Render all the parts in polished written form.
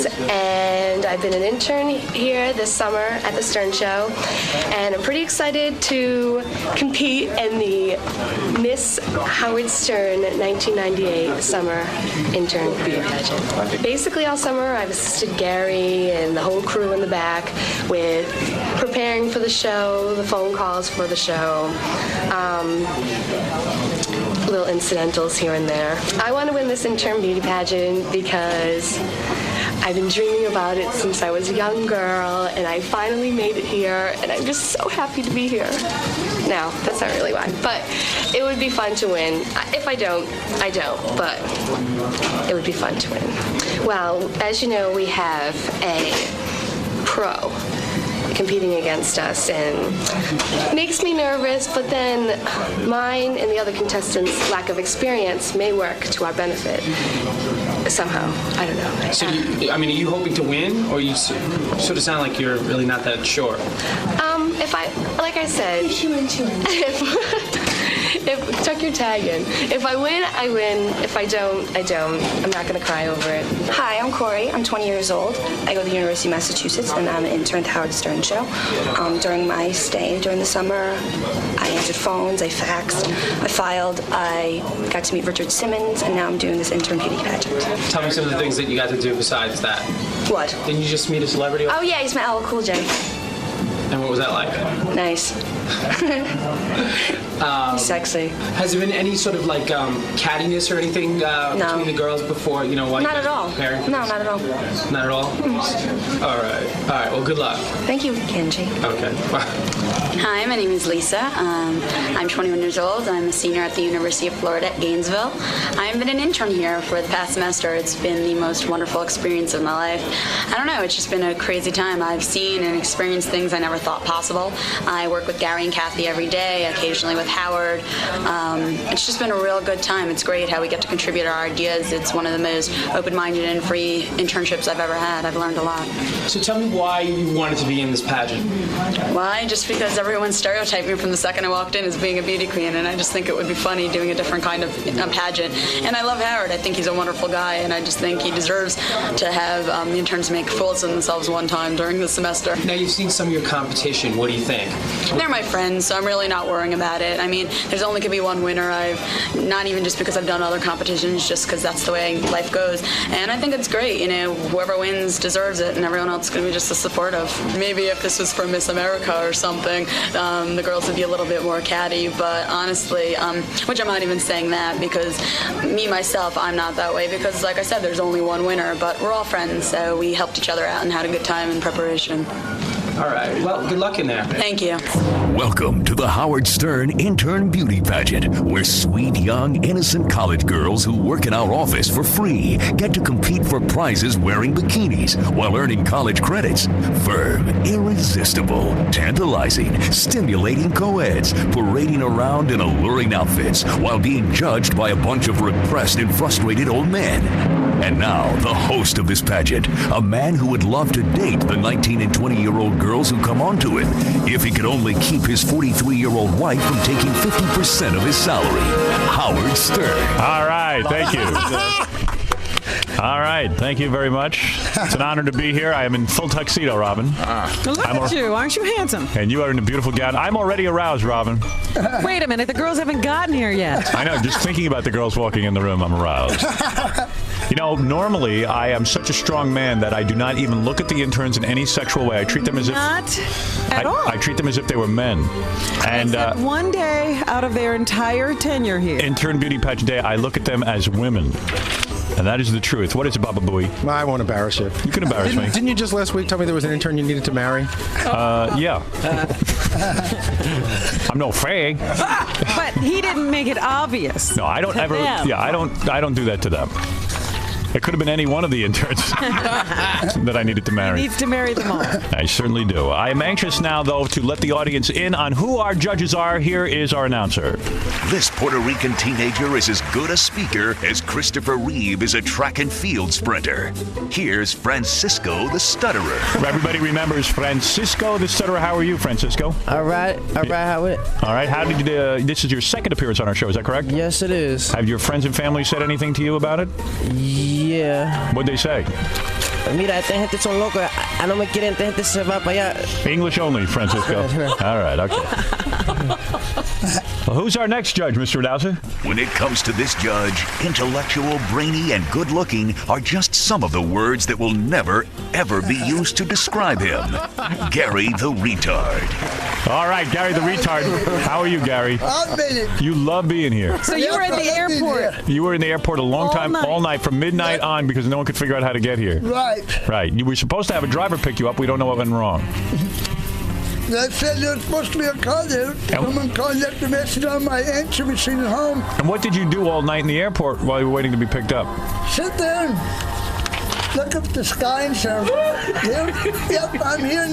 And I've been an intern here this summer at the Stern Show, and I'm pretty excited to compete in the Miss Howard Stern 1998 Summer Intern Beauty Pageant. Basically all summer I've assisted Gary and the whole crew in the back with preparing for the show, the phone calls for the show, little incidentals here and there. I want to win this Intern Beauty Pageant because I've been dreaming about it since I was a young girl, and I finally made it here, and I'm just so happy to be here. Now, that's not really why, but it would be fun to win. If I don't, I don't, but it would be fun to win. Well, as you know, we have a pro competing against us, and it makes me nervous, but then mine and the other contestants' lack of experience may work to our benefit. Somehow, I don't know. So, are you hoping to win, or you sort of sound like you're really not that sure? Like I said, if tuck your tag in. If I win, I win. If I don't, I don't. I'm not going to cry over it. Hi, I'm Corey. I'm 20 years old. I go to the University of Massachusetts, and I'm an intern at the Howard Stern Show. During my stay during the summer, I answered phones, I faxed, I filed, I got to meet Richard Simmons, and now I'm doing this intern beauty pageant. Tell me some of the things that you got to do besides that. What? Didn't you just meet a celebrity? Oh, yeah, he's my LL Cool J. And what was that like? Nice. Sexy. Has there been any sort of cattiness or anything between the girls before, while not at all. Preparing? No, not at all. Not at all? All right. Well, good luck. Thank you, Kenji. Okay. Hi, my name is Lisa. I'm 21 years old. I'm a senior at the University of Florida at Gainesville. I've been an intern here for the past semester. It's been the most wonderful experience of my life. I don't know, it's just been a crazy time. I've seen and experienced things I never thought possible. I work with Gary and Kathy every day, occasionally with Howard. It's just been a real good time. It's great how we get to contribute our ideas. It's one of the most open-minded and free internships I've ever had. I've learned a lot. So tell me why you wanted to be in this pageant. Why? Just because everyone stereotyped me from the second I walked in as being a beauty queen, and I just think it would be funny doing a different kind of pageant. And I love Howard. I think he's a wonderful guy, and I just think he deserves to have the interns make fools of themselves one time during the semester. Now, you've seen some of your competition. What do you think? They're my friends, so I'm really not worrying about it. I mean, there's only could be one winner. Not even just because I've done other competitions, just because that's the way life goes. And I think it's great. Whoever wins deserves it, and everyone else is going to be just as supportive. Maybe if this was for Miss America or something, the girls would be a little bit more catty. But honestly, which I'm not even saying that because me, myself, I'm not that way because, like I said, there's only one winner. But we're all friends, so we helped each other out and had a good time in preparation. All right. Well, good luck in there. Thank you. Welcome to the Howard Stern Intern Beauty Pageant, where sweet, young, innocent college girls who work in our office for free get to compete for prizes wearing bikinis while earning college credits. Firm, irresistible, tantalizing, stimulating co-eds parading around in alluring outfits while being judged by a bunch of repressed and frustrated old men. And now, the host of this pageant, a man who would love to date the 19 and 20-year-old girls who come onto it if he could only keep his 43-year-old wife from taking 50% of his salary. Howard Stern. All right, thank you. All right, thank you very much. It's an honor to be here. I am in full tuxedo, Robin. Look at you. Aren't you handsome? And you are in a beautiful gown. I'm already aroused, Robin. Wait a minute. The girls haven't gotten here yet. I know. Just thinking about the girls walking in the room, I'm aroused. Normally I am such a strong man that I do not even look at the interns in any sexual way. I treat them as if not at all. I treat them as if they were men. And except one day out of their entire tenure here. Intern Beauty Pageant Day, I look at them as women. And that is the truth. What is it, Baba Booey? I won't embarrass you. You can embarrass me. Didn't you just last week tell me there was an intern you needed to marry? Yeah. I'm no fag. But he didn't make it obvious. No, I don't ever. Them. Yeah, I don't do that to them. It could have been any one of the interns that I needed to marry. He needs to marry them all. I certainly do. I am anxious now, though, to let the audience in on who our judges are. Here is our announcer. This Puerto Rican teenager is as good a speaker as Christopher Reeve is a track and field sprinter. Here's Francisco the Stutterer. Everybody remembers Francisco the Stutterer. How are you, Francisco? All right, Howard. All right. How did you? This is your second appearance on our show. Is that correct? Yes, it is. Have your friends and family said anything to you about it? Yeah. What'd they say? Mira, esta gente son locos. No me quieren, esta gente se va para allá. English only, Francisco. All right, okay. Well, who's our next judge, Mr. Dowser? When it comes to this judge, intellectual, brainy, and good-looking are just some of the words that will never, ever be used to describe him. Gary the Retard. All right, Gary the Retard. How are you, Gary? I've made it. You love being here. So you were at the airport. You were in the airport a long time, night. all night, from midnight on, because no one could figure out how to get here. Right. Right. You were supposed to have a driver pick you up. We don't know what went wrong. They said there was supposed to be a car there. Someone called, left a message on my answer machine at home. And what did you do all night in the airport while you were waiting to be picked up? Sit there and look up the sky and say, yep, I'm here,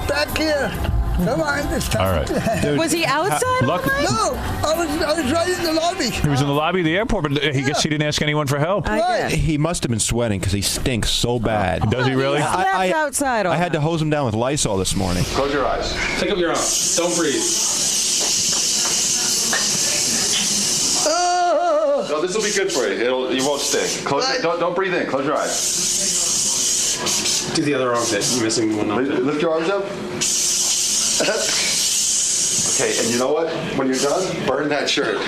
back here. Come on, this time. All right. Was he outside? No, I was right in the lobby. He was in the lobby of the airport, but he guess he didn't ask anyone for help. He must have been sweating because he stinks so bad. Does he really? I outside. I had to hose him down with Lysol this morning. Close your eyes. Take up your arm. Don't breathe. No, this will be good for you. You won't stink. Don't breathe in. Close your eyes. Do the other armpit. You're missing one armpit. Lift your arms up. Okay, and you know what? When you're done, burn that shirt.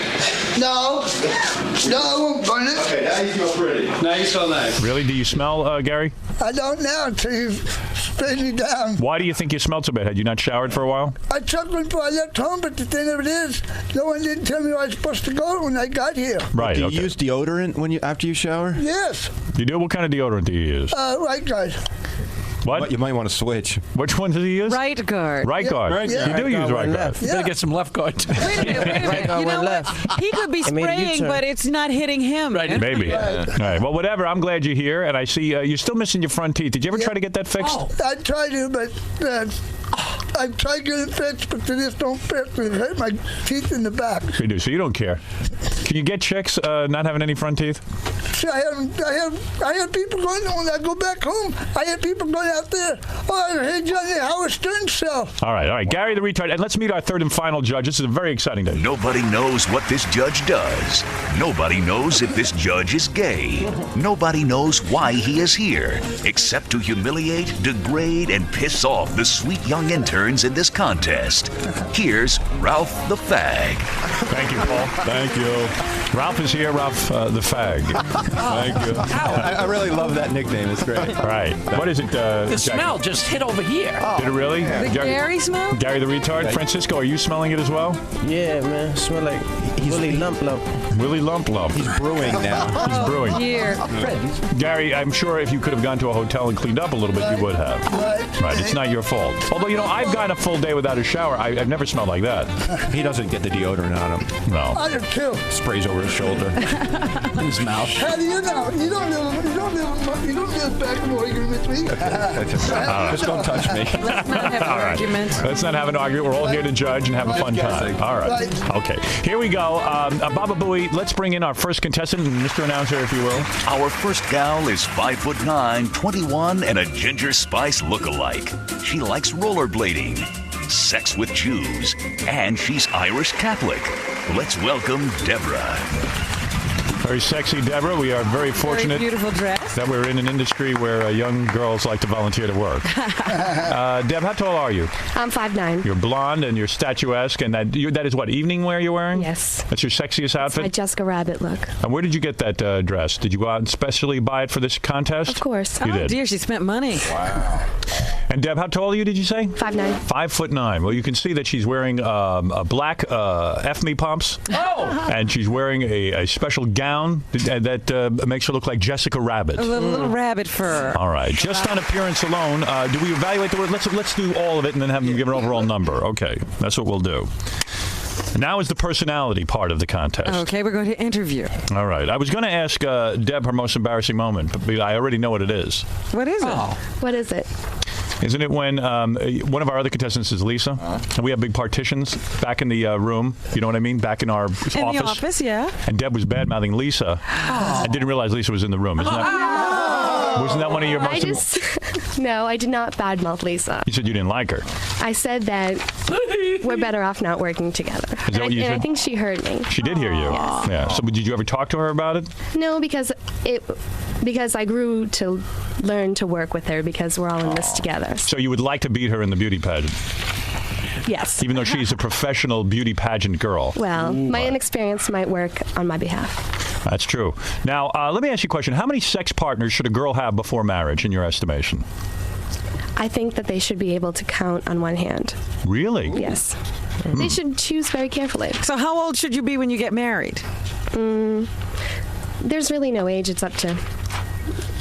No, I won't burn it. Okay, now you smell pretty. Now you smell nice. Really? Do you smell, Gary? I don't now until you spray me down. Why do you think you smelled so bad? Had you not showered for a while? I took one before I left home, but the thing of it is, no one didn't tell me where I was supposed to go when I got here. Right. Do you use deodorant after you shower? Yes. You do? What kind of deodorant do you use? Right guard. What? You might want to switch. Which one does he use? Right guard. Right guard. Right, You do use right guard. Yeah. Better get some left guard. Wait a minute. Right guard You know went what? left. He could be It made a spraying, U-turn. but it's not hitting him. Right. Maybe. All right. Well, whatever. I'm glad you're here, and I see you're still missing your front teeth. Did you ever try to get that fixed? I tried to, but I tried to get it fixed, but they just don't fit. It hurt my teeth in the back. You do. So you don't care. Can you get chicks not having any front teeth? See, I have people going, when I go back home, I have people going out there, oh, hey, Johnny, Howard Stern show. All right. Gary the Retard. And let's meet our third and final judge. This is a very exciting day. Nobody knows what this judge does. Nobody knows if this judge is gay. Nobody knows why he is here, except to humiliate, degrade, and piss off the sweet young interns in this contest. Here's Ralph the Fag. Thank you, Paul. Thank you. Ralph is here. Ralph the Fag. Thank you. I really love that nickname. It's great. Right. What is it? The Jackie? smell just hit over here. Did it really? The Gary smell? Gary the Retard. Francisco, are you smelling it as well? Yeah, man. Smell like Willie Lump Lump. Willie Lump Lump. He's brewing now. He's brewing. Here. Gary, I'm sure if you could have gone to a hotel and cleaned up a little bit, you would have. Right. It's not your fault. Although, I've gone a full day without a shower. I've never smelled like that. He doesn't get the deodorant on him. No. I do too. Sprays over his shoulder. In his mouth. How do you know? You don't live back in Oregon with me. Just don't touch me. Let's not have an argument. Let's not have an argument. We're all here to judge and have a fun time. All right. Okay. Here we go. Baba Booey, let's bring in our first contestant, Mr. Announcer, if you will. Our first gal is 5'9", 21, and a Ginger Spice look-alike. She likes rollerblading, sex with Jews, and she's Irish Catholic. Let's welcome Deborah. Very sexy, Deborah. We are very fortunate Very beautiful dress. that we're in an industry where young girls like to volunteer to work. Deb, how tall are you? I'm 5'9". You're blonde and you're statuesque, and that is what, evening wear you're wearing? Yes. That's your sexiest outfit? My Jessica Rabbit look. And where did you get that dress? Did you go out and specially buy it for this contest? Of course. You did. Dear, she spent money. Wow. And Deb, how tall are you, did you say? 5'9". 5'9". Well, you can see that she's wearing a black F-me pumps. Oh! And she's wearing a special gown that makes her look like Jessica Rabbit. A little rabbit fur. All right. Just on appearance alone, do we evaluate the word? Let's do all of it and then have them give an overall number. Okay. That's what we'll do. Now is the personality part of the contest. Okay, we're going to interview. All right. I was going to ask Deb her most embarrassing moment, but I already know what it is. What is it? What is it? Isn't it when one of our other contestants is Lisa, and we have big partitions back in the room, you know what I mean, back in our office? In the office, yeah. And Deb was bad-mouthing Lisa and didn't realize Lisa was in the room. Wasn't that one of your most... No, I did not badmouth Lisa. You said you didn't like her. I said that we're better off not working together. Is that what you said? I think she heard me. She did hear you. Yes. Yeah. So did you ever talk to her about it? No, because Because I grew to learn to work with her because we're all in this together. So you would like to beat her in the beauty pageant? Yes. Even though she's a professional beauty pageant girl. Well, my inexperience might work on my behalf. That's true. Now, let me ask you a question. How many sex partners should a girl have before marriage, in your estimation? I think that they should be able to count on one hand. Really? Yes. They should choose very carefully. So how old should you be when you get married? There's really no age. It's up to...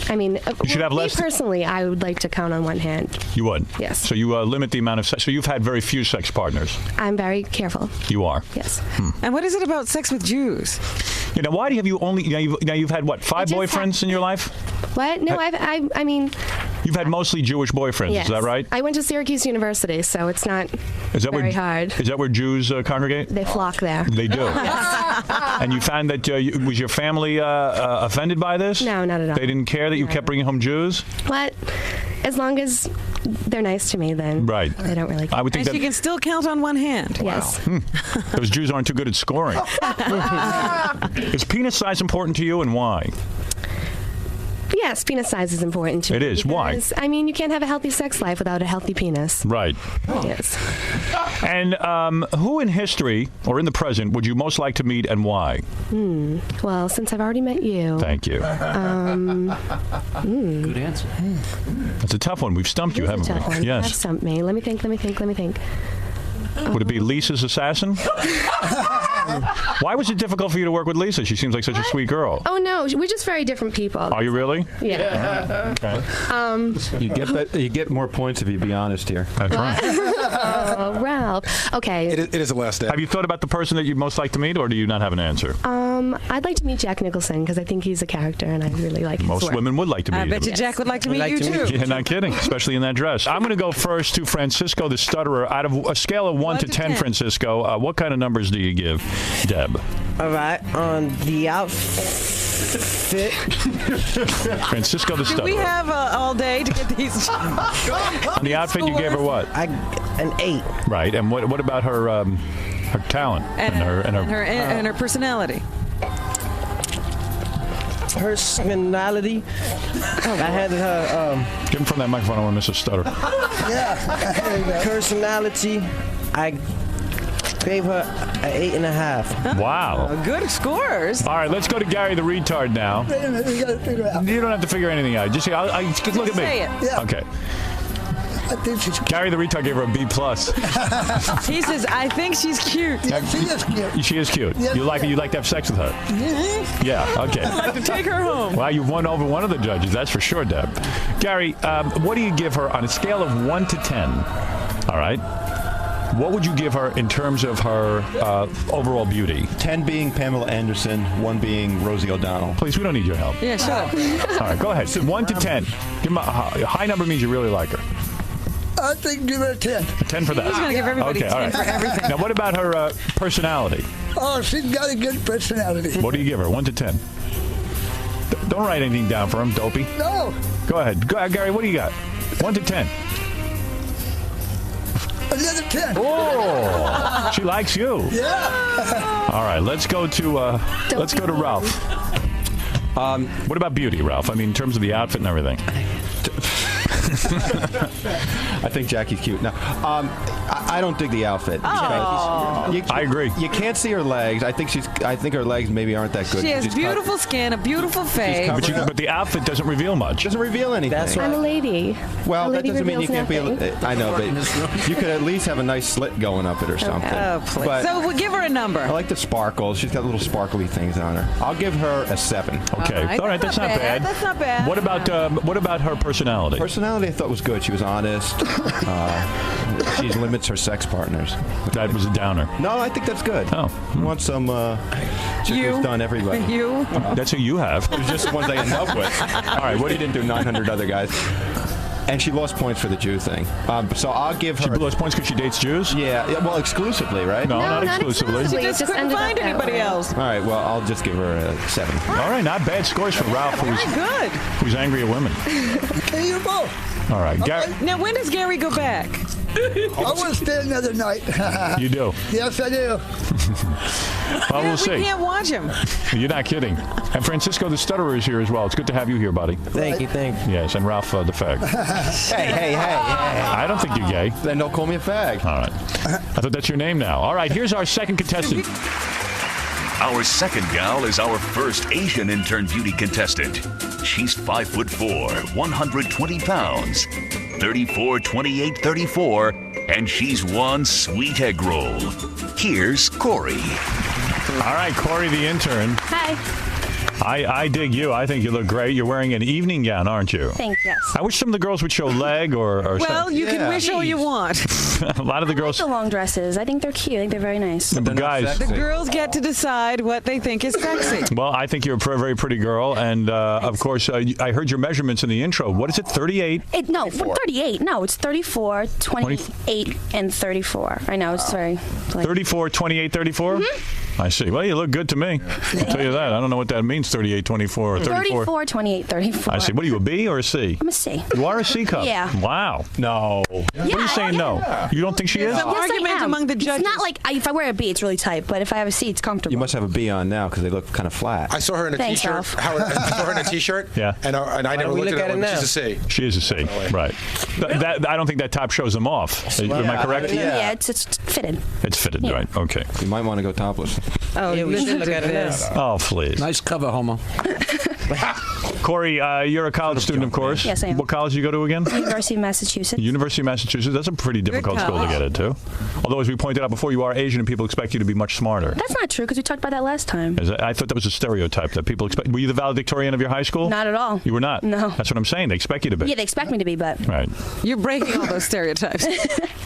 I mean, you should have me less personally, I would like to count on one hand. You would? Yes. So you limit the amount of sex. So you've had very few sex partners. I'm very careful. You are? Yes. And what is it about sex with Jews? You know, why do you only... you've had, what, 5 boyfriends in your life? What? No, I mean... You've had mostly Jewish boyfriends, yes. is that right? I went to Syracuse University, so it's not very hard. Is that where Jews congregate? They flock there. They do? And you found that, was your family offended by this? No, not at all. They didn't care that you kept bringing home Jews? What? As long as they're nice to me, then right. They don't really care. I would think and she can still count on one hand. Yes. Those Jews aren't too good at scoring. Is penis size important to you, and why? Yes, penis size is important to me. It is. Why? I mean, you can't have a healthy sex life without a healthy penis. Right. Yes. And who in history or in the present would you most like to meet, and why? Well, since I've already met you. Thank you. Good answer. That's a tough one. We've stumped you, haven't we? Yes. You have stumped me. Let me think. Would it be Lisa's assassin? Why was it difficult for you to work with Lisa? She seems like such a sweet girl. Oh, no. We're just very different people. Are you really? Yeah. Okay. You get more points if you be honest here. That's right. Oh, Ralph. Okay. It is a last day. Have you thought about the person that you'd most like to meet, or do you not have an answer? I'd like to meet Jack Nicholson because I think he's a character and I really like his Most work. women would like to meet I bet him. you Jack would like to meet you, too. Yeah, not kidding, especially in that dress. I'm going to go first to Francisco the Stutterer. Out of a scale of 1 to 10, Francisco, what kind of numbers do you give Deb? All right, on the outfit. Francisco the Stutterer. Do we have all day to get these? On the outfit, you gave her what? An 8. Right, and what about her talent and her personality? Personality. I handed her. Give him from that microphone. I want to miss a stutter. Yeah. Personality. I gave her an 8.5. Wow. Good scores. All right, let's go to Gary the retard now. Wait a minute, we got to figure it out. You don't have to figure anything out. Just look at me. Say it. Yeah. Okay. I think she's cute. Gary the retard gave her a B+. He says, I think she's cute. Yeah, she is cute. She is cute. Yes, You like yeah. You like to have sex with her? Mhm. Yeah. Okay. I'd like to take her home. Well, you've won over one of the judges. That's for sure, Deb. Gary, what do you give her on a scale of 1 to 10? All right. What would you give her in terms of her overall beauty? 10 being Pamela Anderson, 1 being Rosie O'Donnell. Please, we don't need your help. Yeah, shut up. All right, go ahead. 1 to 10. Give him a high number means you really like her. I think give her a 10. A 10 for that. He's going to give everybody Okay, 10 all right. for everything. Now, what about her personality? Oh, she's got a good personality. What do you give her? 1 to 10. Don't write anything down for him, dopey. No, Go ahead, Gary. What do you got? 1 to 10. another 10. Oh, she likes you. Yeah. All right, let's go to Ralph. What about beauty, Ralph? I mean, in terms of the outfit and everything. I think Jackie's cute. No, I don't dig the outfit. I agree. You can't see her legs. I think her legs maybe aren't that good. She has beautiful skin, a beautiful face. But the outfit doesn't reveal much. Doesn't reveal anything. That's right. I'm a lady. Well, A that lady doesn't mean you reveals can't be. nothing. I know, but you could at least have a nice slit going up it or something. Oh, please. But So we'll give her a number. I like the sparkles. She's got little sparkly things on her. I'll give her a 7. Okay. All right. That's not bad. That's not bad. What about her personality? Personality, I thought was good. She was honest. She limits her sex partners. That was a downer. No, I think that's good. Oh. I want some chick who's done everybody. You? That's who you have. It was just the ones I end up with. All right, what, he didn't do 900 other guys. And she lost points for the Jew thing. So I'll give her... She lost points because she dates Jews? Yeah, well, exclusively, right? No, not exclusively. She just couldn't find anybody else. All right, well, I'll just give her a 7. All right, not bad scores for Ralph, Very good. who's angry at women. Okay, you're both. All right. Now, when does Gary go back? I want to stay another night. You do? Yes, I do. Well, we'll see. We can't watch him. You're not kidding. And Francisco the Stutterer is here as well. It's good to have you here, buddy. Thank you. Yes, and Ralph the Fag. Hey. I don't think you're gay. Then don't call me a fag. All right. I thought that's your name now. All right, here's our second contestant. Our second gal is our first Asian intern beauty contestant. She's 5'4", 120 pounds, 34, 28, 34, and she's one sweet egg roll. Here's Corey. All right, Corey the intern. Hi. I dig you. I think you look great. You're wearing an evening gown, aren't you? Thanks, yes. I wish some of the girls would show leg or Well, something. you can wish all you want. A lot of the girls. The long dresses. I think they're cute. I think they're very nice. The guys. The girls get to decide what they think is sexy. Well, I think you're a very pretty girl, and of course, I heard your measurements in the intro. What is it? 38? 38. No, it's 34, 28, and 34. I know it's very. 34, 28, 34. I see. Well, you look good to me. I'll tell you that. I don't know what that means. 38, 24, or 34. 34, 28, 34. I see. What are you, a B or a C? I'm a C. You are a C cup? Yeah. Wow. No. What are you saying no? You don't think she is? Some argument among the judges. It's not like if I wear a B, it's really tight, but if I have a C, it's comfortable. You must have a B on now because they look kind of flat. I saw her in a Thanks, t-shirt. Ralph. Howard, I saw her in a t-shirt. Yeah. And I never looked at her. She's a C. She is a C. Right. I don't think that top shows them off. Am I correct? Yeah, it's fitted. It's fitted, right? Okay. You might want to go topless. Oh, Yeah, we should look at this. Oh, please. Nice cover, homo. Corey, you're a college student, of course. Yes, I am. What college do you go to again? University of Massachusetts. University of Massachusetts. That's a pretty difficult school to get into. Although, as we pointed out before, you are Asian and people expect you to be much smarter. That's not true because we talked about that last time. I thought that was a stereotype that people expect. Were you the valedictorian of your high school? Not at all. You were not? No. That's what I'm saying. They expect you to be. Yeah, they expect me to be, but. Right. You're breaking all those stereotypes.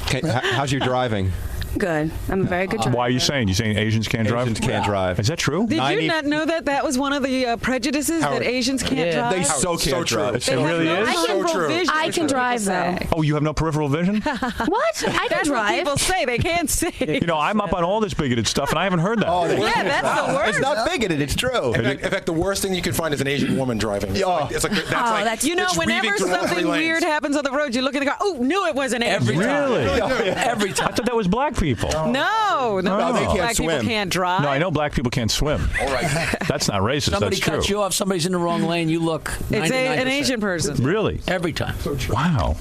Okay, how's your driving? Good. I'm a very good driver. Why are you saying? You saying Asians can't drive? Asians can't drive. Is that true? Did you not know that was one of the prejudices that Asians can't drive? They can't drive. It really is? I can drive, though. Oh, you have no peripheral vision? What? I can That's drive. what people say. They can't see. You know, I'm up on all this bigoted stuff, and I haven't heard that. Yeah, that's the worst. It's not bigoted. It's true. In fact, the worst thing you can find is an Asian woman driving. It's like that's you know, it's whenever weaving through all three something lanes. weird happens on the road, you look in the car. Oh, knew it was an Asian. Really? Every time. I thought that was black people. No, they can't black swim. people can't drive. No, I know black people can't swim. All right. That's not racist. Somebody That's true. cuts you off. Somebody's in the wrong lane. You look. It's 99%. an Asian person. Really? Every time. Wow.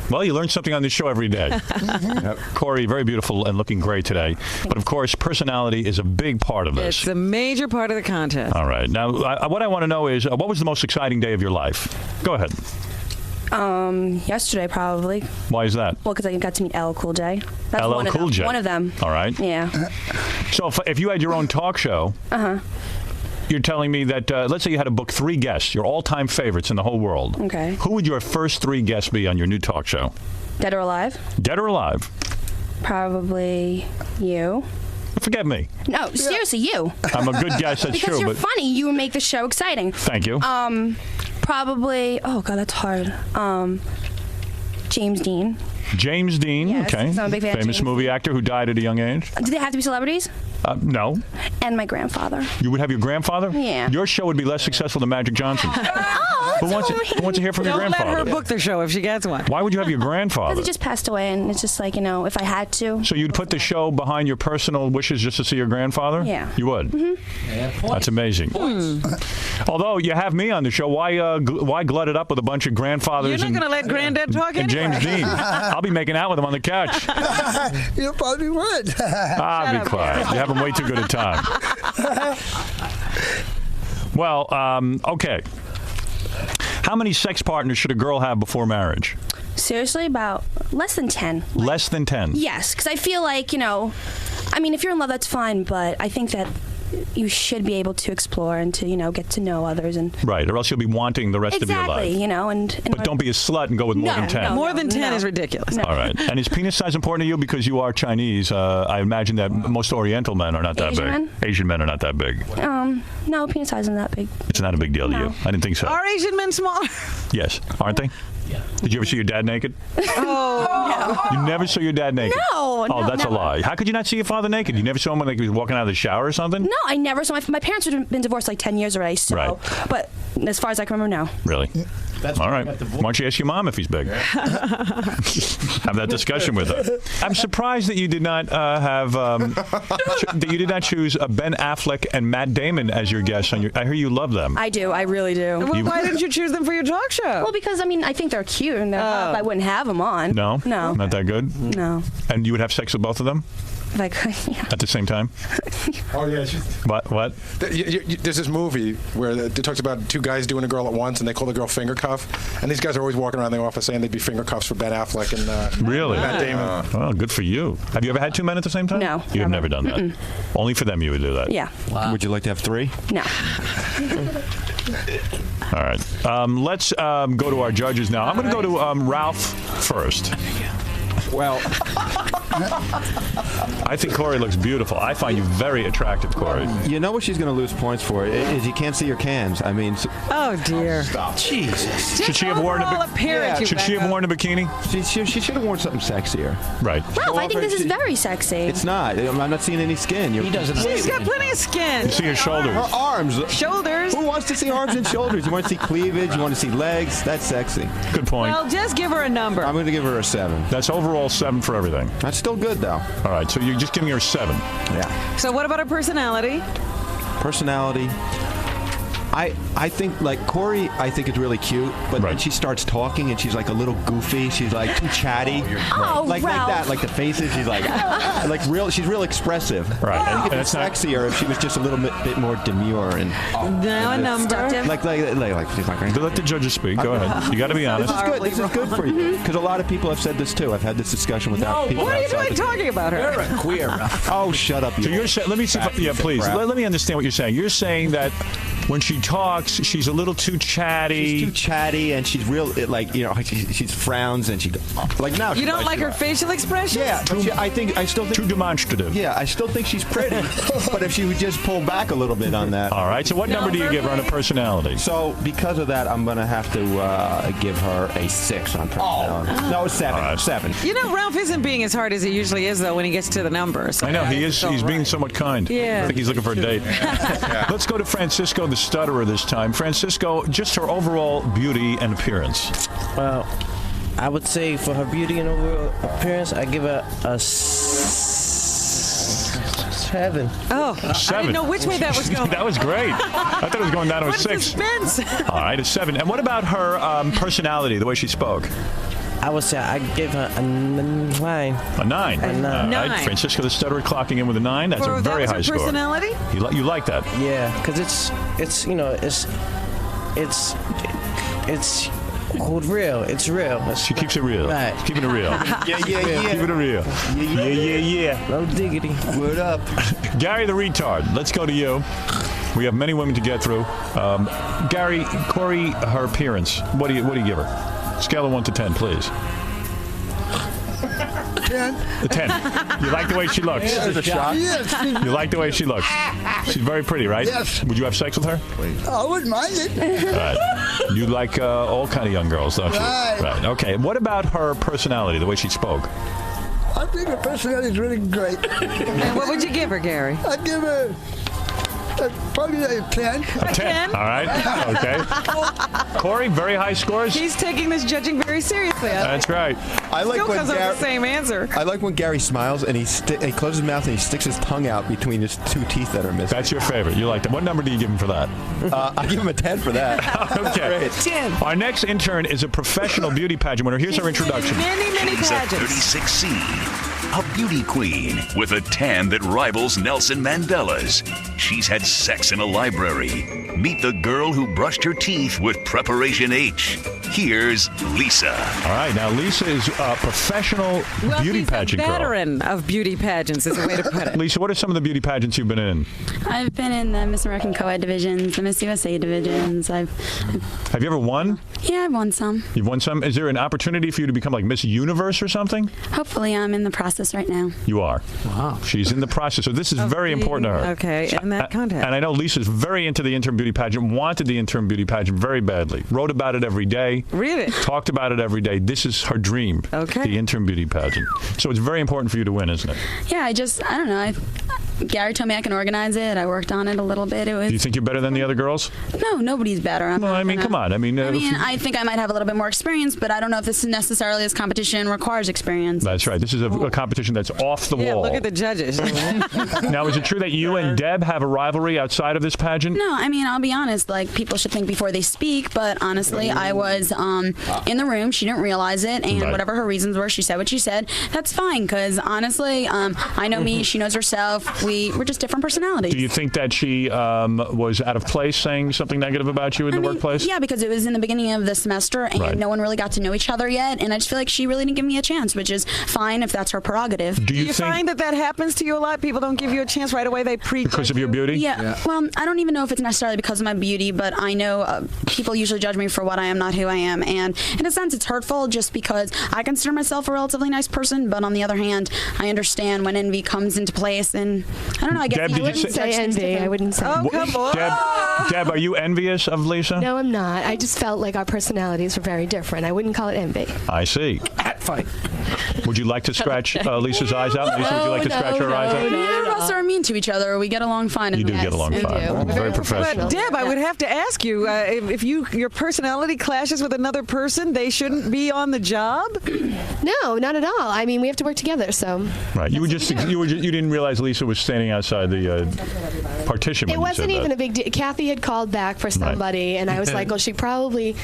Well, you learn something on this show every day. Corey, very beautiful and looking great today. But of course, personality is a big part of this. It's a major part of the contest. All right. Now, what I want to know is, what was the most exciting day of your life? Go ahead. Yesterday, probably. Why is that? Well, because I got to meet LL Cool J. That's LL one of Cool them. J. One of them. All right. Yeah. So if you had your own talk show, you're telling me that, let's say you had to book 3 guests, your all-time favorites in the whole world. Okay. Who would your first 3 guests be on your new talk show? Dead or alive? Dead or alive? Probably you. Forget me. No, seriously, you. I'm a good guess, that's because true. you're But funny. You would make the show exciting. Thank you. Probably. Oh God, that's hard. James Dean. James Dean, Yes, okay. I'm a big fan of Famous James. movie actor who died at a young age. Do they have to be celebrities? No. And my grandfather. You would have your grandfather? Yeah. Your show would be less successful than Magic Johnson's. Who wants to hear from your Don't grandfather? let her book the show if she gets one. Why would you have your grandfather? Because he just passed away, and it's just like, if I had to. So you'd put the show behind your personal wishes just to see your grandfather? Yeah. You would? Mm-hmm. That's amazing. Although you have me on the show, why glut it up with a bunch of grandfathers You're not going to let Granddad talk and anyway. James Dean? I'll be making out with him on the couch. You probably would. Be quiet. You're having way too good a time. Well, okay. How many sex partners should a girl have before marriage? Seriously, about less than 10. Less than 10? Yes, because I feel like, if you're in love, that's fine, but I think that you should be able to explore and to, get to know others. Right, or else you'll be wanting the rest of your life. Exactly, But don't be a slut and go with more than 10. More than 10 is ridiculous. All right. And is penis size important to you because you are Chinese? I imagine that most Oriental men are not that Asian big. men? Asian men are not that big. No, penis size isn't that big. It's not a big deal to you. I didn't think so. Are Asian men smaller? Yes. Aren't they? Did you ever see your dad naked? Oh. You never saw your dad naked? No. Oh, that's never. a lie. How could you not see your father naked? You never saw him when he was walking out of the shower or something? No, I never saw my parents would have been divorced like 10 years already. So, Right. But as far as I can remember, no. Really? All right. Why don't you ask your mom if he's big? Have that discussion with her. I'm surprised that you did not that you did not choose Ben Affleck and Matt Damon as your guests. I hear you love them. I do. I really do. Well, why didn't you choose them for your talk show? Well, because I think they're cute and they're hot. I wouldn't have them on. No? No. Not that good? No. And you would have sex with both of them? If I could, yeah. At the same time? Oh, yeah. What? There's this movie where it talks about two guys doing a girl at once, and they call the girl finger cuff. And these guys are always walking around the office saying they'd be finger cuffs for Ben Affleck and Really? Matt Damon. Oh, good for you. Have you ever had two men at the same time? No. You have never done that? Only for them you would do that? Yeah. Wow. Would you like to have 3? No. All right. Let's go to our judges now. I'm going to go to Ralph first. Well, I think Corey looks beautiful. I find you very attractive, Corey. You know what she's going to lose points for is you can't see your cans. I mean, Oh dear. Stop. Jesus. Should she have worn a Should she have worn a bikini? She should have worn something sexier. Right. Ralph, I think this is very sexy. It's not. I'm not seeing any skin. He doesn't. She's got plenty of skin. You see her shoulders. Her arms. Shoulders. Who wants to see arms and shoulders? You want to see cleavage? You want to see legs? That's sexy. Good point. Well, just give her a number. I'm going to give her a 7. That's overall 7 for everything. That's still good, though. All right, so you're just giving her 7. Yeah. So what about her personality? Personality. I think, like, Corey, I think is really cute, but then she starts talking and she's like a little goofy. She's like too chatty. Oh, like Ralph. that, like the faces. She's like she's real expressive. Right. I think And it's it's not- sexier if she was just a little bit more demure and Now a number. like she's like. Let the judges speak. Go ahead. You got to be honest. This is good. This is good for you because a lot of people have said this too. I've had this discussion with people. What are you outside doing the- talking about her? You're a queer. Oh, shut up! So you're saying, let me see if, yeah, please. Let me understand what you're saying. You're saying that when she talks, she's a little too chatty. She's too chatty, and she's real, she frowns, and she, like now. You don't like her facial expressions? Yeah, but I still think. Too demonstrative. Yeah, I still think she's pretty, but if she would just pull back a little bit on that. All right, so what number do you give her on a personality? So, because of that, I'm going to have to give her a 6 on personality. No, 7. All right. 7. You know, Ralph isn't being as hard as he usually is, though, when he gets to the numbers. I know, he is. He's being somewhat kind. Yeah. I think he's looking for a date. Let's go to Francisco the Stutterer this time. Francisco, just her overall beauty and appearance. Well, I would say for her beauty and overall appearance, I give her a 7. Oh, 7. I didn't know which way that was going. That was great. I thought it was going down to a What 6. suspense. All right, a 7. And what about her personality, the way she spoke? I would say I give her a 9. A 9. A 9. All right, 9. Francisco the Stutterer clocking in with a 9. That's a very high score. Personality? You like that? Yeah, because it's real. It's real. She keeps it real. Right. Keeping it real. Keeping it real. Yeah. No diggity. Word up. Gary the retard. Let's go to you. We have many women to get through. Gary, Corey, her appearance. What do you give her? Scale of 1 to 10, please. 10. A 10. You like the way she looks? Yes. You like the way she looks? She's very pretty, right? Yes. Would you have sex with her? I wouldn't mind it. All right. You like all kind of young girls, don't you? Right. Okay. What about her personality, the way she spoke? I think her personality is really great. And what would you give her, Gary? I'd give her probably a 10. A 10. All right. Okay. Corey, very high scores. He's taking this judging very seriously. That's right. I like Still when comes up with the same answer. I like when Gary smiles and he closes his mouth and he sticks his tongue out between his 2 teeth that are missing. That's your favorite. You like that. What number do you give him for that? I give him a 10 for that. Okay. Great. 10. Our next intern is a professional beauty pageant winner. Here's her introduction. Many She's a pageants. 36C, a beauty queen with a tan that rivals Nelson Mandela's. She's had sex in a library. Meet the girl who brushed her teeth with Preparation H. Here's Lisa. All right. Now, Lisa is a professional beauty he's pageant a girl. veteran of beauty pageants is a way to put it. Lisa, what are some of the beauty pageants you've been in? I've been in the Miss American Co-ed divisions, the Miss USA divisions. Have you ever won? I've won some. You've won some? Is there an opportunity for you to become like Miss Universe or something? Hopefully, I'm in the process right now. You are. Wow. She's in the process. So this is very important to her. Okay, in that contest. And I know Lisa's very into the Intern Beauty Pageant, wanted the Intern Beauty Pageant very badly. Wrote about it every day. day. Really? Talked about it every day. This is her dream. Okay. The Intern Beauty Pageant. So it's very important for you to win, isn't it? Yeah, I don't know. Gary told me I can organize it. I worked on it a little bit. Do you think you're better than the other girls? No, nobody's better. Come on. I think I might have a little bit more experience, but I don't know if this necessarily this competition requires experience. That's right. This is a competition that's off the wall. Look at the judges. Now, is it true that you and Deb have a rivalry outside of this pageant? No, I'll be honest. People should think before they speak, but honestly, I was in the room. She didn't realize it, and whatever her reasons were, she said what she said. That's fine, because honestly, I know me. She knows herself. We're just different personalities. Do you think that she was out of place saying something negative about you in the workplace? Yeah, because it was in the beginning of the semester, and no one really got to know each other yet, and I just feel like she really didn't give me a chance, which is fine if that's her prerogative. Do you find that happens to you a lot? People don't give you a chance right away. They because of your beauty? Yeah. Well, I don't even know if it's necessarily because of my beauty, but I know people usually judge me for what I am, not who I am, and in a sense, it's hurtful just because I consider myself a relatively nice person, but on the other hand, I understand when envy comes into place, and I don't know. I guess I wouldn't say envy. I wouldn't say. Oh, come on. Deb, are you envious of Lisa? No, I'm not. I just felt like our personalities were very different. I wouldn't call it envy. I see. Fight. Would you like to scratch Lisa's eyes out? Lisa, would you like to scratch her eyes out? Neither of us are mean to each other. We get along fine. You do get along fine. Very professional. But Deb, I would have to ask you, if your personality clashes with another person, they shouldn't be on the job? No, not at all. We have to work together, so. Right. You didn't realize Lisa was standing outside the partition when it wasn't you said even that. a big deal. Kathy had called back for somebody, and I was like, well, she probably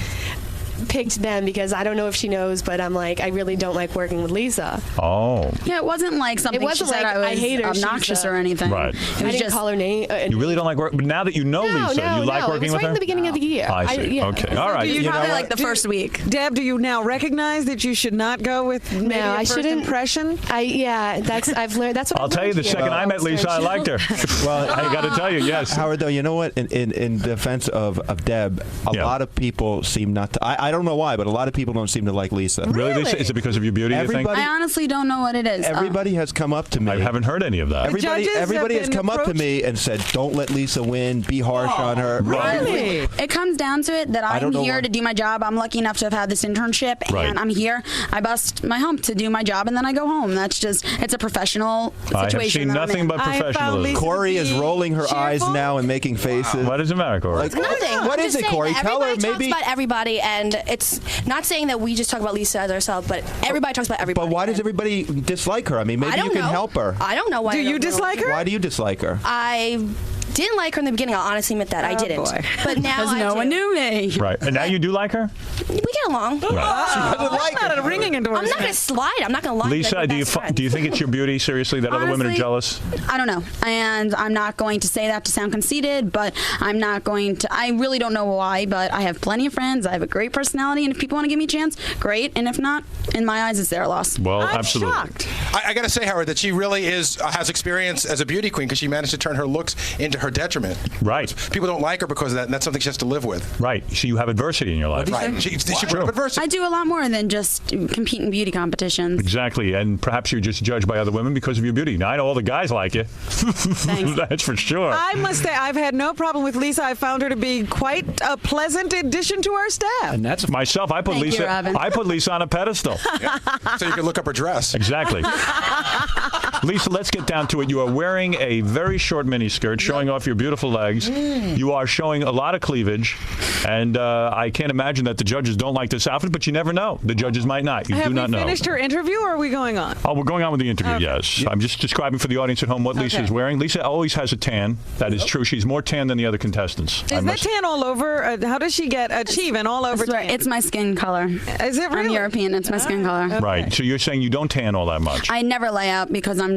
picked them because I don't know if she knows, but I'm like, I really don't like working with Lisa. Oh. Yeah, it wasn't like something she said I hate her, obnoxious or anything. Right. I didn't call her name. You really don't like work, but now that you know Lisa, you like working with her? It was right in the beginning of the year. I see. Okay. All right. You probably like the first week. Deb, do you now recognize that you should not go with maybe a first impression? I've learned. That's what I'll tell you. The second I met Lisa, I liked her. Well, I got to tell you, yes. Howard, though, you know what? In defense of Deb, a lot of people seem not to. I don't know why, but a lot of people don't seem to like Lisa. Really, Lisa? Is it because of your beauty, you think? I honestly don't know what it is. Everybody has come up to me. I haven't heard any of that. Everybody has come up to me and said, don't let Lisa win. Be harsh on her. Really? It comes down to it that I'm here to do my job. I'm lucky enough to have had this internship, and I'm here. I bust my hump to do my job, and then I go home. That's just, it's a professional situation. I have seen nothing but professionalism. Corey is rolling her eyes now and making faces. What does it matter, Corey? It's nothing. What is it, Corey? Tell her maybe. Everybody talks about everybody, and it's not saying that we just talk about Lisa as ourselves, but everybody talks about everybody. But why does everybody dislike her? Maybe you can help her. I don't know why. Do you dislike her? Why do you dislike her? I didn't like her in the beginning. I'll honestly admit that I didn't. Boy. But now because no one knew me. Right. And now you do like her? We get along. Right. She doesn't like not a ringing endorsement. I'm not going to slide. I'm not going to lie. Lisa, do you think it's your beauty, seriously, that other women are jealous? I don't know. And I'm not going to say that to sound conceited, but I'm not going to. I really don't know why, but I have plenty of friends. I have a great personality, and if people want to give me a chance, great. And if not, in my eyes, it's their loss. Well, I'm absolutely. shocked. I got to say, Howard, that she really has experience as a beauty queen because she managed to turn her looks into her detriment. Right. People don't like her because of that, and that's something she has to live with. Right. So you have adversity in your life. Right. She brought up adversity. I do a lot more than just compete in beauty competitions. Exactly. And perhaps you're just judged by other women because of your beauty. Now, I know all the guys like you. Thanks. That's for sure. I must say, I've had no problem with Lisa. I found her to be quite a pleasant addition to our staff. And that's myself. I put Thank Lisa. you, Robin. I put Lisa on a pedestal. So you can look up her dress. Exactly. Lisa, let's get down to it. You are wearing a very short miniskirt showing off your beautiful legs. You are showing a lot of cleavage. And I can't imagine that the judges don't like this outfit, but you never know. The judges might not. You do not know. Have we finished her interview, or are we going on? Oh, we're going on with the interview, yes. I'm just describing for the audience at home what Lisa is wearing. Lisa always has a tan. That is true. She's more tan than the other contestants. Is that tan all over? How does she achieve an all-over tan? It's my skin color. Is it really? I'm European. It's my skin color. Okay. Right. So you're saying you don't tan all that much. I never lay out because I'm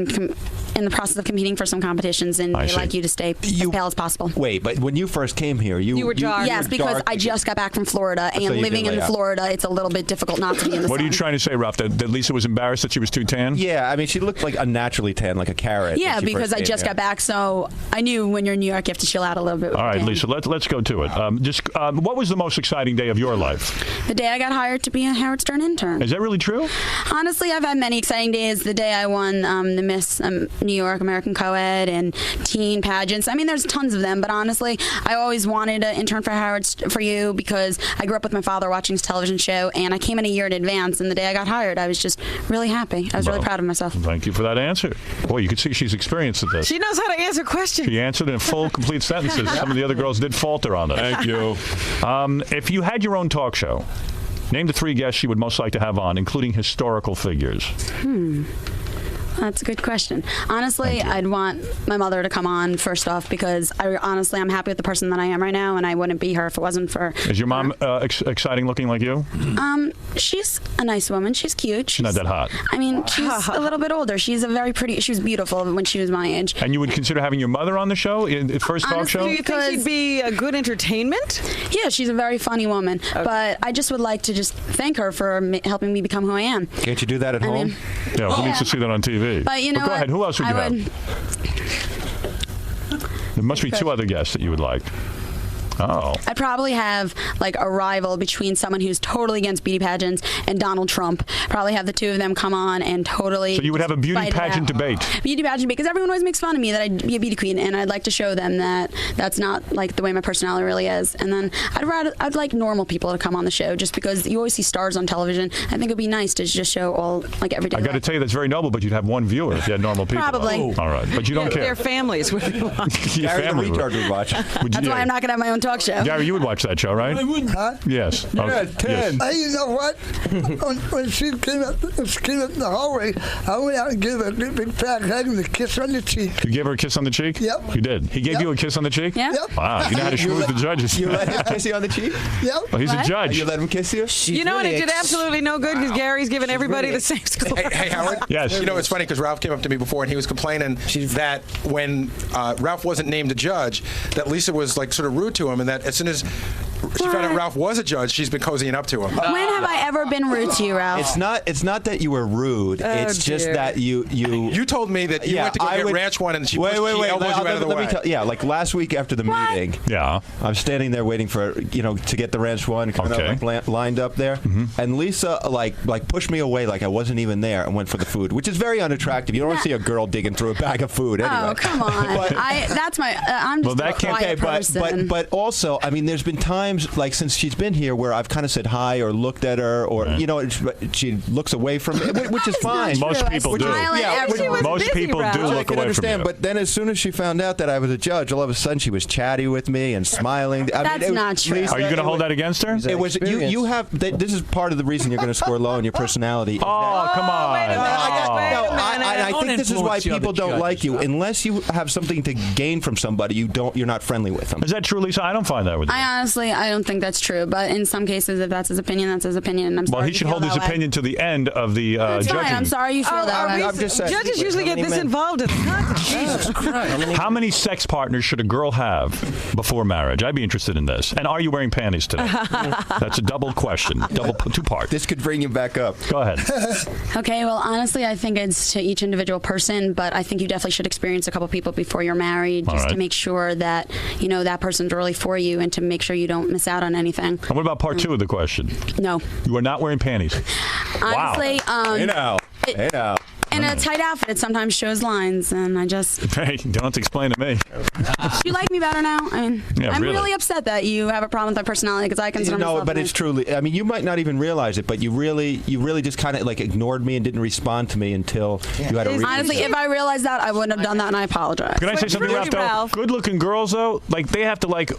in the process of competing for some competitions, and they like you to stay as pale as possible. Wait, but when you first came here, you were dark. Yes, because I just got back from Florida, and living in Florida, it's a little bit difficult not to be in the sun. What are you trying to say, Ralph? That Lisa was embarrassed that she was too tan? Yeah, I mean, she looked like unnaturally tan, like a carrot. Yeah, because I just got back, so I knew when you're in New York, you have to chill out a little bit. All right, Lisa, let's go to it. What was the most exciting day of your life? The day I got hired to be a Howard Stern intern. Is that really true? Honestly, I've had many exciting days. The day I won the Miss New York American Co-Ed and teen pageants. I mean, there's tons of them, but honestly, I always wanted to intern for Howard for You because I grew up with my father watching his television show, and I came in a year in advance, and the day I got hired, I was just really happy. I was really proud of myself. Thank you for that answer. Boy, you can see she's experienced at this. She knows how to answer questions. She answered in full, complete sentences. Some of the other girls did falter on this. Thank you. If you had your own talk show, name the 3 guests you would most like to have on, including historical figures. That's a good question. Honestly, I'd want my mother to come on first off because I'm happy with the person that I am right now, and I wouldn't be her if it wasn't for. Is your mom exciting looking like you? She's a nice woman. She's cute. She's not that hot. I mean, she's a little bit older. She's a very pretty. She was beautiful when she was my age. And you would consider having your mother on the show, in first talk show? Do you think she'd be a good entertainment? Yeah, she's a very funny woman. Okay. But I just would like to just thank her for helping me become who I am. Can't you do that at home? Who needs to see that on TV? But you know, go ahead. Who else would you have? There must be 2 other guests that you would like. Oh. I'd probably have like a rival between someone who's totally against beauty pageants and Donald Trump. Probably have the 2 of them come on and totally. So you would have a beauty pageant debate. Beauty pageant because everyone always makes fun of me that I'd be a beauty queen, and I'd like to show them that that's not like the way my personality really is. And then I'd like normal people to come on the show just because you always see stars on television. I think it'd be nice to just show all like everyday. I got to tell you that's very noble, but you'd have 1 viewer if you had normal people. Probably. Oh. All right, but you don't care. Their families would be watching. Gary the retard would watch. That's why I'm not gonna have my own talk show. Gary, you would watch that show, right? I wouldn't. Huh? Yes. Yeah, okay. 10. Yes. You know what? when she came up in the hallway, I went out and gave her a big fat hug and a kiss on the cheek. You gave her a kiss on the cheek? Yep. You did? He gave you a kiss on the cheek? Yeah. Yep. Wow, you know how to schmooze the judges. You let him kiss you on the cheek? Yep. Well, he's a judge. You let him kiss you? You know, and it did absolutely no good because Gary's giving everybody the same score. Hey, Howard. Yes. You know, it's funny because Ralph came up to me before and he was complaining that when Ralph wasn't named a judge, that Lisa was like sort of rude to him, and that as soon as she found out Ralph was a judge, she's been cozying up to him. When have I ever been rude to you, Ralph? It's not that you were rude. It's just that you told me that you went to go get ranch one and she elbows you out of the way. Like last week after the meeting. Yeah. I'm standing there waiting for to get the ranch one lined up there, and Lisa like pushed me away like I wasn't even there and went for the food, which is very unattractive. You don't want to see a girl digging through a bag of food anyway. Oh, come on. I'm just a quiet person. But also, I mean, there's been times like since she's been here where I've kind of said hi or looked at her or she looks away from me, which is fine. Most people do. Most people do look away from you. But then as soon as she found out that I was a judge, all of a sudden she was chatty with me and smiling. That's not true. Are you going to hold that against her? It was you have. This is part of the reason you're going to score low in your personality. Oh, come on. I think this is why people don't like you. Unless you have something to gain from somebody, you're not friendly with them. Is that true, Lisa? I don't find that with you. I don't think that's true. But in some cases, if that's his opinion, that's his opinion. And I'm sorry. Well, he should hold his opinion to the end of the judging. I'm sorry you feel that way. I'm just saying. Judges usually get this involved in the contest. Jesus Christ. How many sex partners should a girl have before marriage? I'd be interested in this. And are you wearing panties today? That's a double question. 2 parts. This could bring you back up. Go ahead. Okay, well, honestly, I think it's to each individual person, but I think you definitely should experience a couple people before you're married just to make sure that, that person's really for you and to make sure you don't miss out on anything. And what about part 2 of the question? No. You are not wearing panties. Honestly, wow. Hey now. In a tight outfit, it sometimes shows lines, and I just... Hey, you don't have to explain to me. Do you like me better now? I mean, I'm really upset that you have a problem with my personality because I consider myself... No, but it's truly... I mean, you might not even realize it, but you really just kind of like ignored me and didn't respond to me until you had a reason. Honestly, if I realized that, I wouldn't have done that, and I apologize. Can I say something, Ralph? Good-looking girls, though, like they have to like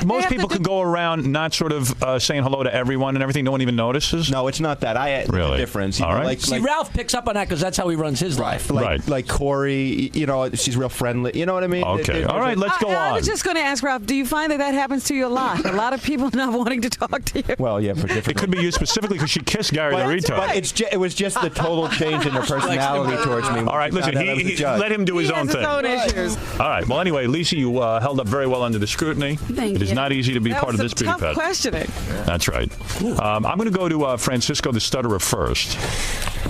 most people can go around not sort of saying hello to everyone and everything. No one even notices. No, it's not that. Really? Difference. All right. See, Ralph picks up on that because that's how he runs his life. Like Corey, she's real friendly. You know what I mean? Okay. All right, let's go on. I was just going to ask Ralph, do you find that happens to you a lot? A lot of people not wanting to talk to you? Well, yeah, for different It could be you specifically because she kissed Gary the retard. But it was just the total change in her personality towards me. All right, listen, let him do his own thing. His own issues. All right, well, anyway, Lisa, you held up very well under the scrutiny. Thank It is you. not easy to be That part of was this beauty tough pageant. questioning. That's right. I'm going to go to Francisco the Stutterer first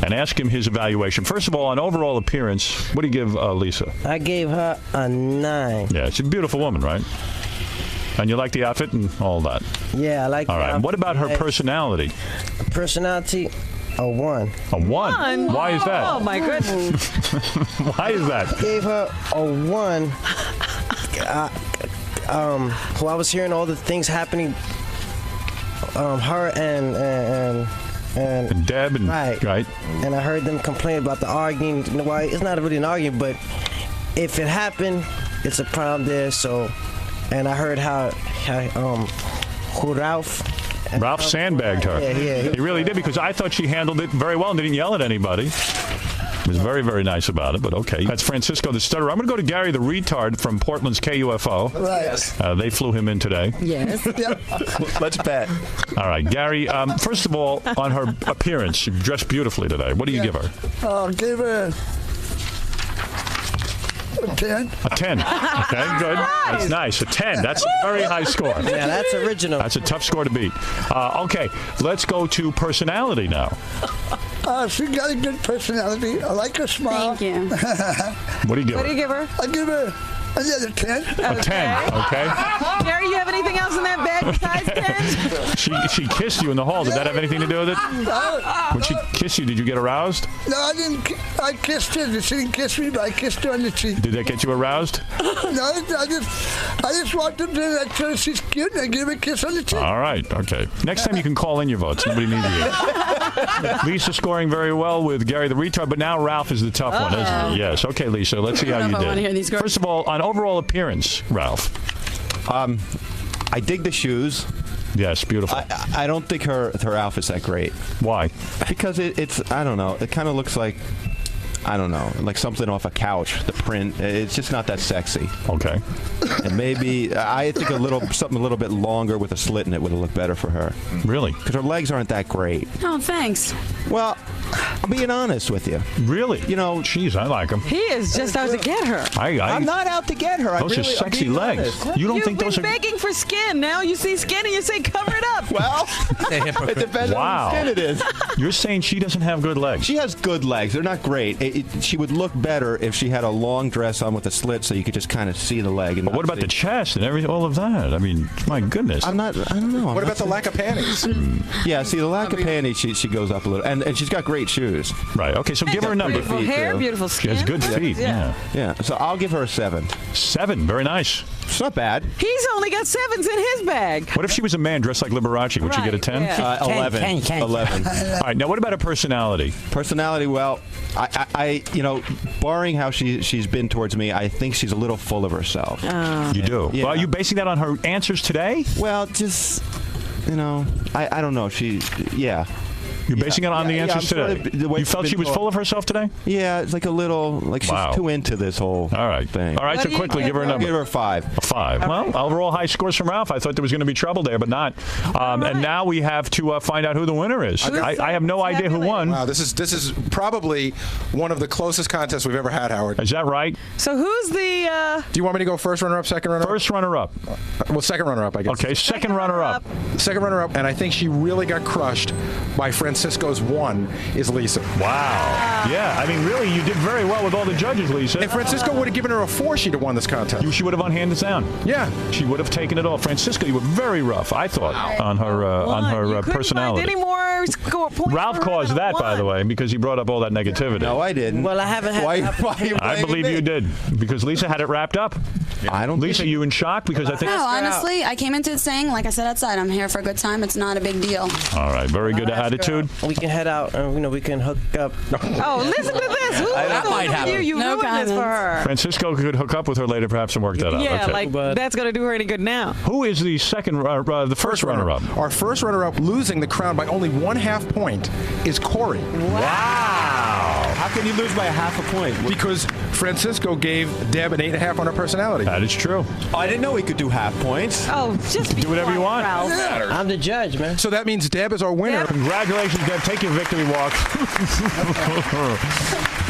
and ask him his evaluation. First of all, on overall appearance, what do you give Lisa? I gave her a 9. Yeah, she's a beautiful woman, right? And you like the outfit and all that? Yeah, I like All right, and what about her personality? Personality? a 1. A 1? Why is that? Oh, my goodness. Why is that? Gave her a 1. Well, I was hearing all the things happening. Her and Deb and right. And I heard them complain about the arguing. You know why? It's not really an argument, but if it happened, it's a problem there. So, and I heard how Ralph sandbagged her. Yeah. He really did, because I thought she handled it very well and didn't yell at anybody. Was very, very nice about it, but okay. That's Francisco the Stutterer. I'm going to go to Gary the Retard from Portland's KUFO. Right. They flew him in today. Yes. Let's bet. All right, Gary, first of all, on her appearance, she dressed beautifully today. What do you give her? I'll give her a 10. A 10. Okay, good. That's nice. A 10. That's a very high score. Yeah, that's original. That's a tough score to beat. Okay, let's go to personality now. She got a good personality. I like her smile. Thank you. What do you give What her? do you give her? I give her another 10. A 10, okay. Gary, you have anything else in that bag besides 10? She kissed you in the hall. Did that have anything to do with it? When she kissed you, did you get aroused? No, I didn't. I kissed her. She didn't kiss me, but I kissed her on the cheek. Did that get you aroused? No, I just walked up there and I told her she's cute and I gave her a kiss on the cheek. All right, okay. Next time you can call in your votes. Nobody needs you. Lisa scoring very well with Gary the Retard, but now Ralph is the tough one, isn't he? Yes. Okay, Lisa, let's see how you I wanna hear did. these girls. First of all, on overall appearance, Ralph. I dig the shoes. Yes, beautiful. I don't think her outfit's that great. Why? Because it's I don't know. It kind of looks like, I don't know, like something off a couch. The print, it's just not that sexy. Okay. And maybe I think something a little bit longer with a slit in it would have looked better for her. Really? Because her legs aren't that great. Oh, thanks. Well, I'm being honest with you. Really? You know, jeez, I like them. He is just out to get her. I'm not out to get her. Those are sexy legs. You don't think those are? You've been begging for skin. Now you see skin and you say cover it up. Well, it depends on the skin it is. You're saying she doesn't have good legs? She has good legs. They're not great. She would look better if she had a long dress on with a slit, so you could just kind of see the leg. And but what about the chest and everything? All of that. I mean, my goodness. I don't know. What about the lack of panties? Yeah, see, the lack of panties, she goes up a little, and she's got great shoes. Right. Okay, so give her a number. Beautiful hair, beautiful skin. She has good feet. Yeah. Yeah. So I'll give her a 7. 7. Very nice. It's not bad. He's only got 7s in his bag. What if she was a man dressed like Liberace? Would she get a 10? Yeah. 11. 11. All right. Now, what about her personality? Personality, well, I barring how she's been towards me, I think she's a little full of herself. You do? Yeah. Well, are you basing that on her answers today? Well, just, I don't know. You're basing it on the answers today? You felt she was full of herself today? Yeah, it's like a little, like she's too into this whole thing. All right, so quickly, give her a number. Give her a 5. A 5. Well, overall high scores from Ralph. I thought there was going to be trouble there, but not. And now we have to find out who the winner is. I have no idea who won. Wow, this is probably one of the closest contests we've ever had, Howard. Is that right? So who's the... Do you want me to go first runner-up, second runner-up? First runner-up. Well, second runner-up, I guess. Okay, second runner-up. Second runner-up, and I think she really got crushed by Francisco's 1 is Lisa. Wow. Yeah, I mean, really, you did very well with all the judges, Lisa. If Francisco would have given her a 4, she'd have won this contest. She would have hands down. Yeah. She would have taken it all. Francisco, you were very rough, I thought, on her personality. Find any more points. Ralph caused that, by the way, because he brought up all that negativity. No, I didn't. Well, I haven't had. I believe you did, because Lisa had it wrapped up. I don't. Lisa, you in shock because I think. No, honestly, I came into it saying, like I said outside, I'm here for a good time. It's not a big deal. All right, very good attitude. We can head out and we can hook up. Oh, listen to this. That might happen. You No ruined this for her. Francisco could hook up with her later, perhaps, and work that out. Yeah, Okay. that's going to do her any good now. Who is the the first runner-up? Our first runner-up, losing the crown by only 1/2 point, is Corey. Wow. How can you lose by a 1/2 point? Because Francisco gave Deb an 8.5 on her personality. That is true. Oh, I didn't know he could do half points. Oh, just do whatever you want. I'm the judge, man. So that means Deb is our winner. Congratulations, Deb. Take your victory walk.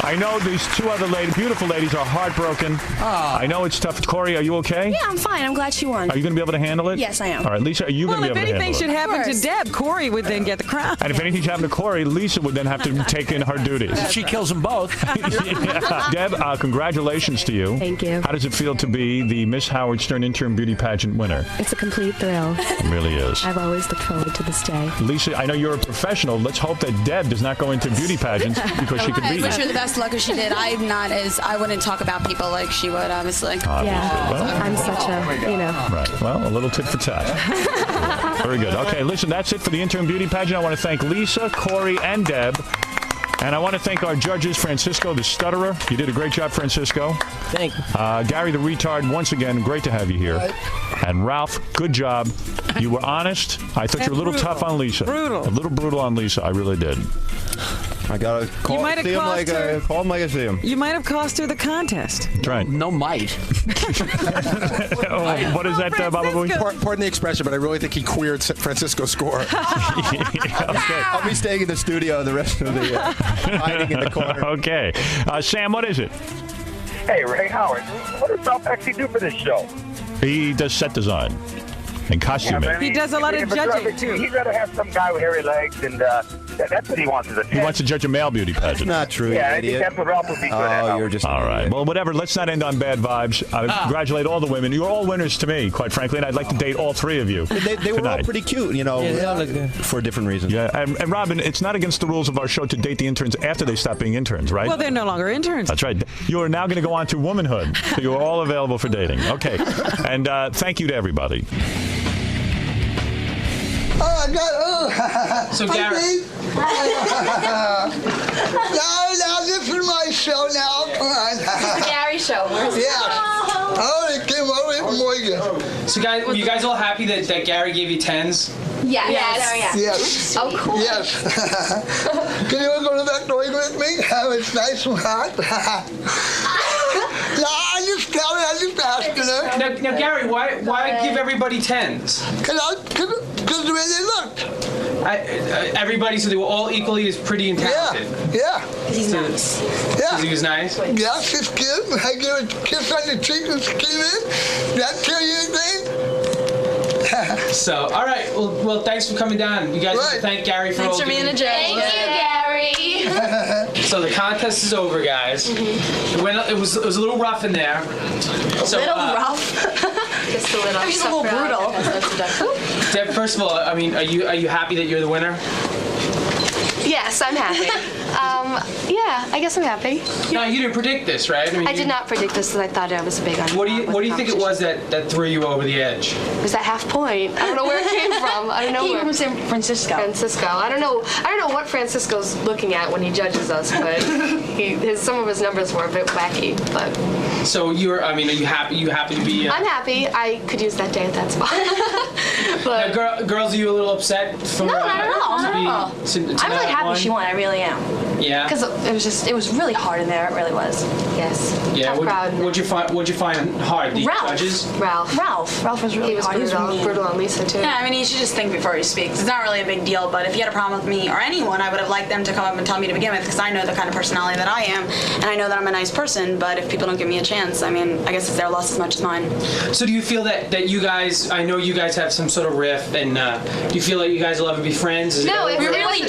I know these two other beautiful ladies are heartbroken. I know it's tough. Corey, are you okay? Yeah, I'm fine. I'm glad she won. Are you going to be able to handle it? Yes, I am. All right, Lisa, are you going to be able to handle it? Well, if anything should happen to Deb, Corey would then get the crown. And if anything should happen to Corey, Lisa would then have to take in her duties. If she kills kills them both. Deb, congratulations to you. Thank you. How does it feel to be the Miss Howard Stern Intern Beauty Pageant winner? It's a complete thrill. It really is. I've always looked forward to this day. Lisa, I know you're a professional. Let's hope that Deb does not go into beauty pageants because she could I beat wish you. her the best luck if she did. I wouldn't talk about people like she would, obviously. Yeah, I'm such a, Right. Well, a little tit for tat. Very good. Okay, listen, that's it for the Intern Beauty Pageant. I want to thank Lisa, Corey, and Deb. And I want to thank our judges, Francisco the Stutterer. You did a great job, Francisco. Thank you. Gary the Retard, once again, great to have you here. And Ralph, good job. You were honest. I thought you were a little tough on Lisa. Brutal. A little brutal on Lisa. I really did. I gotta call, You might have see him cost like her- I call him like I see him. You might have cost her the contest. That's right. No might. What is that, Baba Booey? Pardon the expression, but I really think he queered Francisco's score. Okay. I'll be staying in the studio the rest of the hiding in the corner. Okay. Sam, what is it? Hey, Ray Howard, what does Ralph actually do for this show? He does set design and costuming. He does a lot of judging, too. He'd rather have some guy with hairy legs, and that's what he wants as a He wants to judge a male beauty pageant. Not true, Yeah, you I think idiot. that's what Ralph would be good at. Oh, you're just all right. Well, whatever. Let's not end on bad vibes. I congratulate all the women. You're all winners to me, quite frankly, and I'd like to date all three of you. They were all pretty cute, for different reasons. Yeah, and Robin, it's not against the rules of our show to date the interns after they stop being interns, right? Well, they're no longer interns. That's right. You are now going to go on to womanhood. So you are all available for dating. Okay. And thank you to everybody. Oh, my God. Oh. So, Gary. Now, this is my show now. Come on. The Gary Show. Yes. Oh, they came over from Morgan. So, guys, were you guys all happy that Gary gave you 10s? Yes. Yes. Oh, cool. Yes. Can you go to that door with me? It's nice and hot. No, I just asking her. Now, Gary, why give everybody 10s? Because the way they looked. Everybody, so they were all equally as pretty and talented. Yeah. He's nice. Yeah. Because he was nice? Yes, it's cute. I give a kiss on the cheek and skin in. That tell you anything? So, all right. Well, thanks for coming down. You guys want to thank Gary for Thanks for holding being a judge. Thank you, Gary. So the contest is over, guys. It was a little rough in there. Rough. Just a little. He's a little brutal. Deb, first of all, I mean, are you happy that you're the winner? Yes, I'm happy. Yeah, I guess I'm happy. No, you didn't predict this, right? I mean, I did not predict this because I thought I was a big What do you think it was that threw you over the edge? It was that half point. I don't know where it came from. I don't know. He came from San Francisco. I don't know what Francisco's looking at when he judges us, but some of his numbers were a bit wacky. But so are you happy? You happy to be? I'm happy. I could use that day at that spot. But now, girls, are you a little upset? No, not at all. I'm really happy she won. I really am. Yeah. Because it was really hard in there. It really was. Yes. Yeah. Tough crowd. What'd you find hard? The judges? Ralph was really hard. He was brutal on Lisa too. Yeah, I mean, he should just think before he speaks. It's not really a big deal, but if he had a problem with me or anyone, I would have liked them to come up and tell me to begin with, because I know the kind of personality that I am, and I know that I'm a nice person, but if people don't give me a chance, I mean, I guess it's their loss as much as mine. So do you feel that you guys, I know you guys have some sort of riff, and do you feel like you guys will ever be friends? We really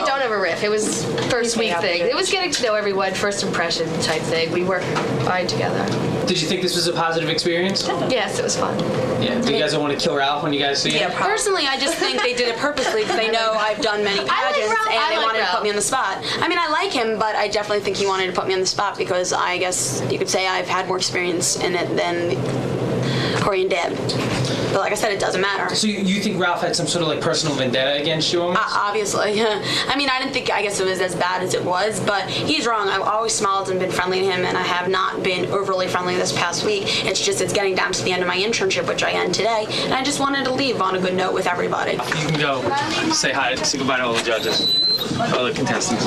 don't have a riff. It was first week thing. It was getting to know everyone, first impression type thing. We worked fine together. Did you think this was a positive experience? Yes, it was fun. Yeah. Do you guys want to kill Ralph when you guys see him? Personally, I just think they did it purposely because they know I've done many pageants and they wanted to put me on the spot. I mean, I like him, but I definitely think he wanted to put me on the spot because I guess you could say I've had more experience in it than Corey and Deb. But like I said, it doesn't matter. So you think Ralph had some sort of like personal vendetta against you almost? Obviously. I mean, I guess it was as bad as it was, but he's wrong. I've always smiled and been friendly to him, and I have not been overly friendly this past week. It's getting down to the end of my internship, which I end today, and I just wanted to leave on a good note with everybody. You can go say hi, say goodbye to all the judges, all the contestants.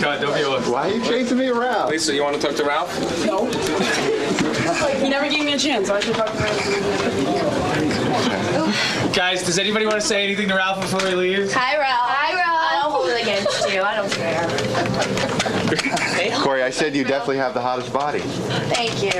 God, don't be awkward. Why are you chasing me around? Lisa, you want to talk to Ralph? No. You never gave me a chance, so I should talk to Ralph. Guys, does anybody want to say anything to Ralph before he leaves? Hi, Ralph. I don't hold it against you. I don't care. Corey, I said you definitely have the hottest body. Thank you.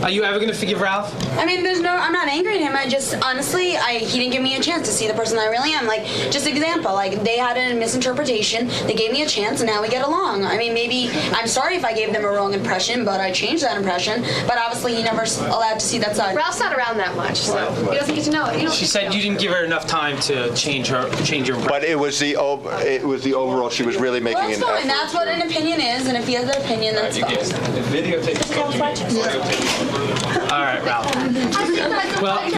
Are you ever gonna forgive Ralph? I mean, I'm not angry at him. I just, honestly, he didn't give me a chance to see the person I really am. Like, just example, like, they had a misinterpretation. They gave me a chance, and now we get along. I mean, maybe, I'm sorry if I gave them a wrong impression, but I changed that impression. But obviously, he never allowed to see that side. Ralph's not around that much, so he doesn't get to know it. She said you didn't give her enough time to change your impression. But it was the overall. She was really making Well, that's an fine. effort. That's what an opinion is, and if he has an opinion, that's fine. All right, Ralph. Well.